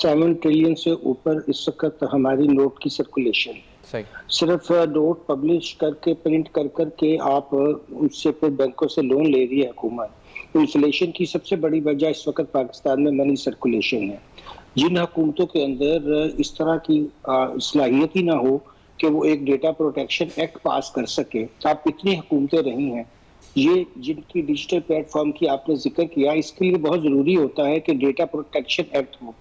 7 trillion से ऊपर इस वक्त हमारी नोट की सर्कुलेशन। सिर्फ नोट पब्लिश करके प्रिंट कर करके आप उससे फिर बैंकों से लोन ले रही है हुकूमत। इन्फ्लेशन की सबसे बड़ी वजह इस वक्त पाकिस्तान में मनी सर्कुलेशन है। जिन हुकूमतों के अंदर इस तरह की सलाहियत ही ना हो कि वो एक डेटा प्रोटेक्शन एक्ट पास कर सके, आप इतनी हुकूमतें रही हैं, ये जिनकी डिजिटल प्लेटफॉर्म की आपने जिक्र किया, इसके लिए बहुत ज़रूरी होता है कि डेटा प्रोटेक्शन एक्ट हो।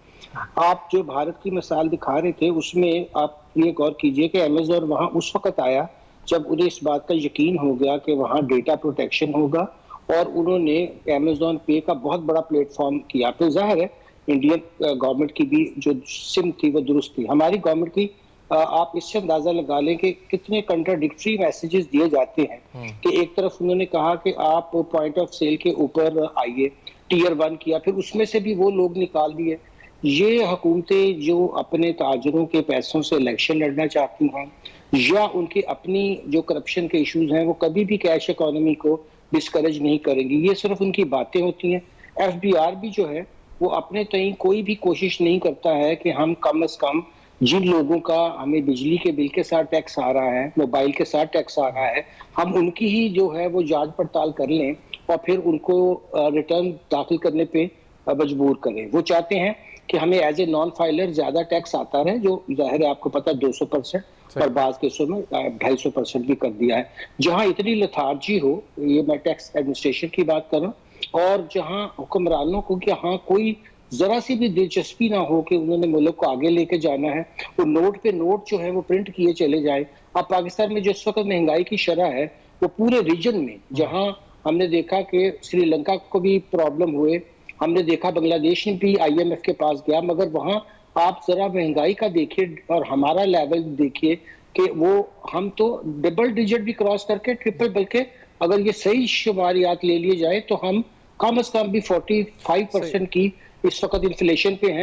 आप जो भारत की मिसाल दिखा रहे थे उसमें आप ये गौर कीजिए कि अमेज़न वहाँ उस वक्त आया जब उन्हें इस बात का यकीन हो गया कि वहाँ डेटा प्रोटेक्शन होगा, और उन्होंने अमेज़न पे का बहुत बड़ा प्लेटफॉर्म किया। तो जाहिर है इंडियन गवर्नमेंट की भी जो सिम थी वो दुरुस्त थी। हमारी गवर्नमेंट की आप इससे अंदाजा लगा लें कि कितने कंट्राडिक्टरी मैसेजेस दिए जाते हैं कि एक तरफ उन्होंने कहा कि आप पॉइंट ऑफ सेल के ऊपर आइए, टीयर 1 किया, फिर उसमें से भी वो लोग निकाल दिए। ये हुकूमतें जो अपने ताजरों के पैसों से इलेक्शन लड़ना चाहती हैं, या उनकी अपनी जो करप्शन के इश्यूज हैं, वो कभी भी कैश इकोनॉमी को डिस्करेज नहीं करेंगी। ये सिर्फ उनकी बातें होती हैं। एफबीआर भी जो है वो अपने तय कोई भी कोशिश नहीं करता है कि हम कम से कम जिन लोगों का हमें बिजली के बिल के साथ टैक्स आ रहा है, मोबाइल के साथ टैक्स आ रहा है, हम उनकी ही जो है वो जांच पड़ताल कर लें और फिर उनको रिटर्न दाखिल करने पे मजबूर करें। वो चाहते हैं कि हमें एज ए नॉन फाइलर ज्यादा टैक्स आता रहे, जो जाहिर है आपको पता है 200%, और बाद केसों में 250% भी कर दिया है। जहां इतनी लथार्जी हो, ये मैं टैक्स एडमिनिस्ट्रेशन की बात कर रहा हूँ, और जहां हुक्मरानों को कि हाँ कोई जरा सी भी दिलचस्पी ना हो कि उन्होंने मुल्क को आगे लेके जाना है, वो नोट पे नोट जो है वो प्रिंट किए चले जाए। अब पाकिस्तान में जिस वक्त महंगाई की शरह है वो पूरे रीजन में, जहां हमने देखा कि श्रीलंका को भी प्रॉब्लम हुए, हमने देखा बांग्लादेश ने भी IMF के पास गया, मगर वहां आप जरा महंगाई का देखिए और हमारा लेवल देखिए कि वो हम तो डबल डिजिट भी क्रॉस करके ट्रिपल, बल्कि अगर ये सही शुमारियात ले लिए जाए तो हम कम से कम भी 45% की इस वक्त इन्फ्लेशन पे हैं।